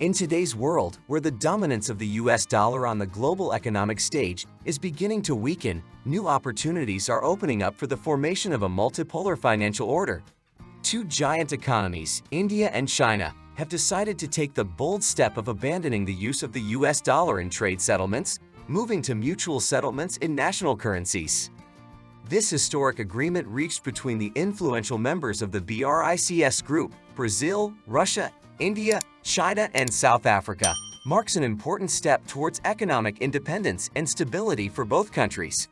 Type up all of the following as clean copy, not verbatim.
In today's world, where the dominance of the US dollar on the global economic stage is beginning to weaken, new opportunities are opening up for the formation of a multipolar financial order. Two giant economies, India and China, have decided to take the bold step of abandoning the use of the US dollar in trade settlements, moving to mutual settlements in national currencies. This historic agreement reached between the influential members of the BRICS group, Brazil, Russia, India, China, and South Africa, marks an important step towards economic independence and stability for both countries.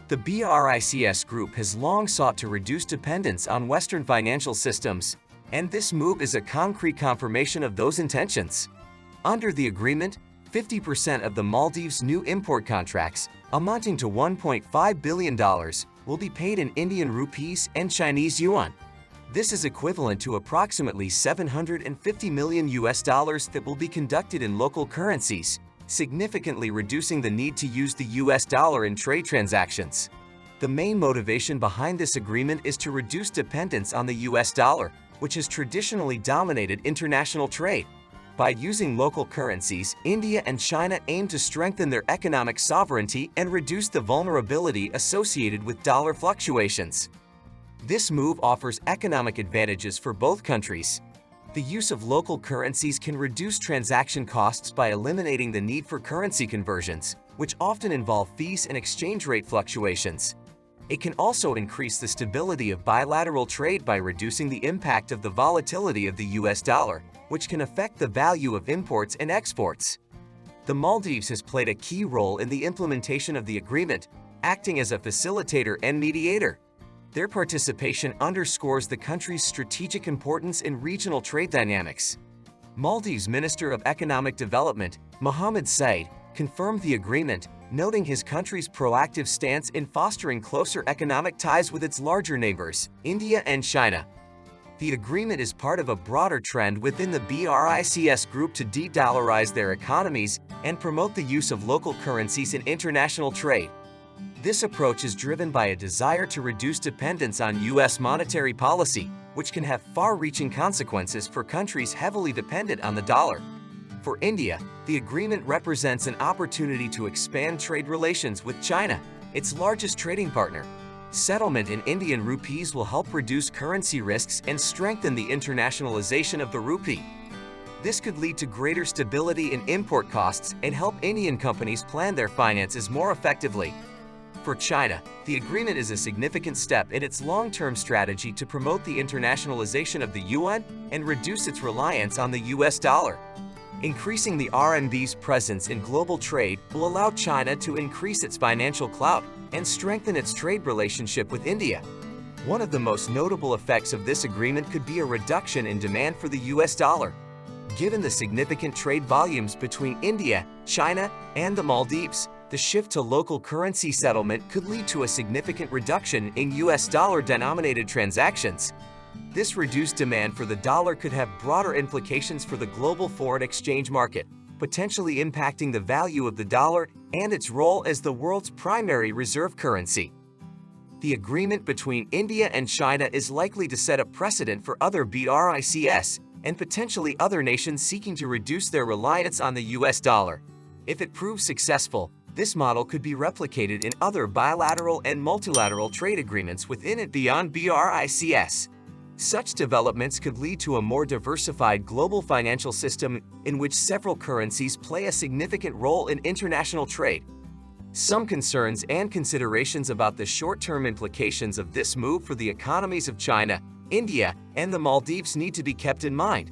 The BRICS group has long sought to reduce dependence on Western financial systems, and this move is a concrete confirmation of those intentions. Under the agreement, 50% of the Maldives' new import contracts, amounting to $1.5 billion, will be paid in Indian rupees and Chinese yuan. This is equivalent to approximately $750 million that will be conducted in local currencies, significantly reducing the need to use the US dollar in trade transactions. The main motivation behind this agreement is to reduce dependence on the US dollar, which has traditionally dominated international trade. By using local currencies, India and China aim to strengthen their economic sovereignty and reduce the vulnerability associated with dollar fluctuations. This move offers economic advantages for both countries. The use of local currencies can reduce transaction costs by eliminating the need for currency conversions, which often involve fees and exchange rate fluctuations. It can also increase the stability of bilateral trade by reducing the impact of the volatility of the US dollar, which can affect the value of imports and exports. The Maldives has played a key role in the implementation of the agreement, acting as a facilitator and mediator. Their participation underscores the country's strategic importance in regional trade dynamics. Maldives Minister of Economic Development, Mohammed Said, confirmed the agreement, noting his country's proactive stance in fostering closer economic ties with its larger neighbors, India and China. The agreement is part of a broader trend within the BRICS group to de-dollarize their economies and promote the use of local currencies in international trade. This approach is driven by a desire to reduce dependence on U.S. monetary policy, which can have far-reaching consequences for countries heavily dependent on the dollar. For India, the agreement represents an opportunity to expand trade relations with China, its largest trading partner. Settlement in Indian rupees will help reduce currency risks and strengthen the internationalization of the rupee. This could lead to greater stability in import costs and help Indian companies plan their finances more effectively. For China, the agreement is a significant step in its long-term strategy to promote the internationalization of the yuan and reduce its reliance on the US dollar. Increasing the RMB's presence in global trade will allow China to increase its financial clout and strengthen its trade relationship with India. One of the most notable effects of this agreement could be a reduction in demand for the US dollar. Given the significant trade volumes between India, China, and the Maldives, the shift to local currency settlement could lead to a significant reduction in US dollar-denominated transactions. This reduced demand for the dollar could have broader implications for the global foreign exchange market, potentially impacting the value of the dollar and its role as the world's primary reserve currency. The agreement between India and China is likely to set a precedent for other BRICS and potentially other nations seeking to reduce their reliance on the US dollar. If it proves successful, this model could be replicated in other bilateral and multilateral trade agreements within and beyond BRICS. Such developments could lead to a more diversified global financial system in which several currencies play a significant role in international trade. Some concerns and considerations about the short-term implications of this move for the economies of China, India, and the Maldives need to be kept in mind.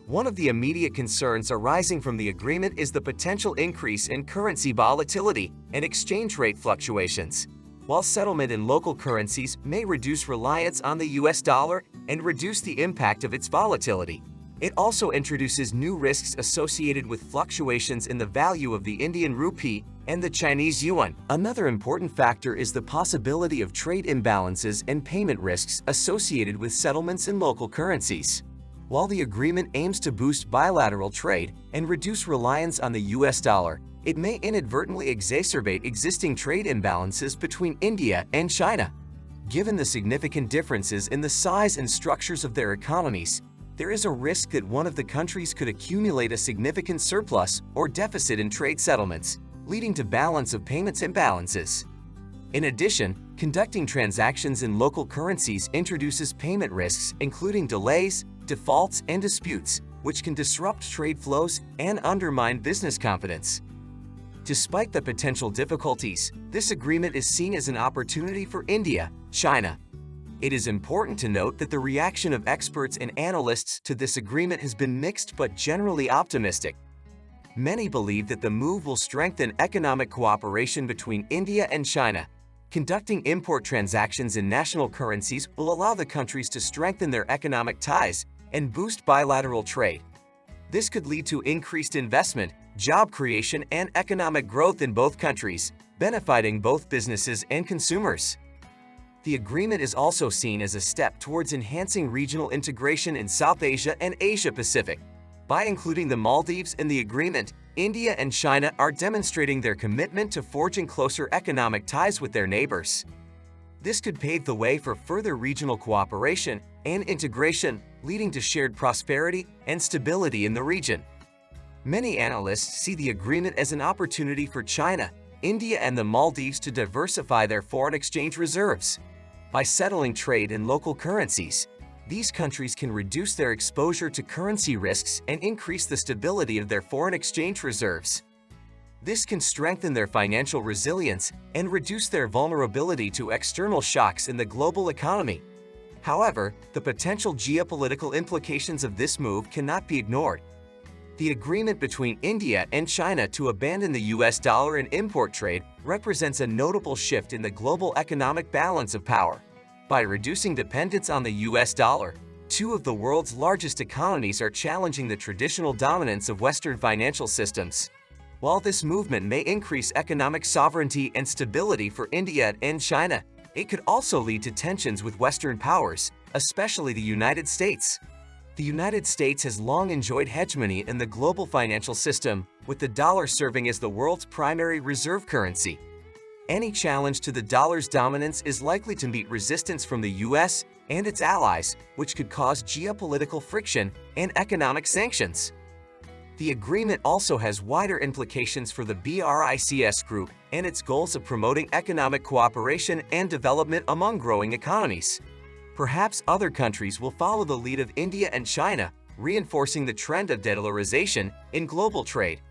One of the immediate concerns arising from the agreement is the potential increase in currency volatility and exchange rate fluctuations. While settlement in local currencies may reduce reliance on the US dollar and reduce the impact of its volatility, it also introduces new risks associated with fluctuations in the value of the Indian rupee and the Chinese yuan. Another important factor is the possibility of trade imbalances and payment risks associated with settlements in local currencies. While the agreement aims to boost bilateral trade and reduce reliance on the US dollar, it may inadvertently exacerbate existing trade imbalances between India and China. Given the significant differences in the size and structures of their economies, there is a risk that one of the countries could accumulate a significant surplus or deficit in trade settlements, leading to balance of payments imbalances. In addition, conducting transactions in local currencies introduces payment risks, including delays, defaults, and disputes, which can disrupt trade flows and undermine business confidence. Despite the potential difficulties, this agreement is seen as an opportunity for India, China. It is important to note that the reaction of experts and analysts to this agreement has been mixed but generally optimistic. Many believe that the move will strengthen economic cooperation between India and China. Conducting import transactions in national currencies will allow the countries to strengthen their economic ties and boost bilateral trade. This could lead to increased investment, job creation, and economic growth in both countries, benefiting both businesses and consumers. The agreement is also seen as a step towards enhancing regional integration in South Asia and Asia Pacific. By including the Maldives in the agreement, India and China are demonstrating their commitment to forging closer economic ties with their neighbors. This could pave the way for further regional cooperation and integration, leading to shared prosperity and stability in the region. Many analysts see the agreement as an opportunity for China, India, and the Maldives to diversify their foreign exchange reserves. By settling trade in local currencies, these countries can reduce their exposure to currency risks and increase the stability of their foreign exchange reserves. This can strengthen their financial resilience and reduce their vulnerability to external shocks in the global economy. However, the potential geopolitical implications of this move cannot be ignored. The agreement between India and China to abandon the US dollar in import trade represents a notable shift in the global economic balance of power. By reducing dependence on the US dollar, two of the world's largest economies are challenging the traditional dominance of Western financial systems. While this movement may increase economic sovereignty and stability for India and China, it could also lead to tensions with Western powers, especially the United States. The United States has long enjoyed hegemony in the global financial system, with the dollar serving as the world's primary reserve currency. Any challenge to the dollar's dominance is likely to meet resistance from the US and its allies, which could cause geopolitical friction and economic sanctions. The agreement also has wider implications for the BRICS group and its goals of promoting economic cooperation and development among growing economies. Perhaps other countries will follow the lead of India and China, reinforcing the trend of de-dollarization in global trade.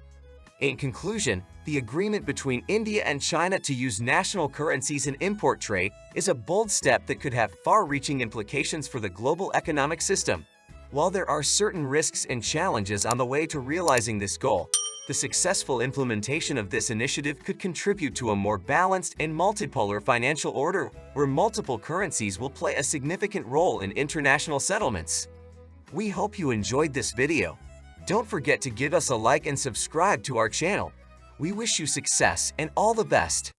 In conclusion, the agreement between India and China to use national currencies in import trade is a bold step that could have far-reaching implications for the global economic system. While there are certain risks and challenges on the way to realizing this goal, the successful implementation of this initiative could contribute to a more balanced and multipolar financial order where multiple currencies will play a significant role in international settlements. We hope you enjoyed this video. Don't forget to give us a like and subscribe to our channel. We wish you success and all the best.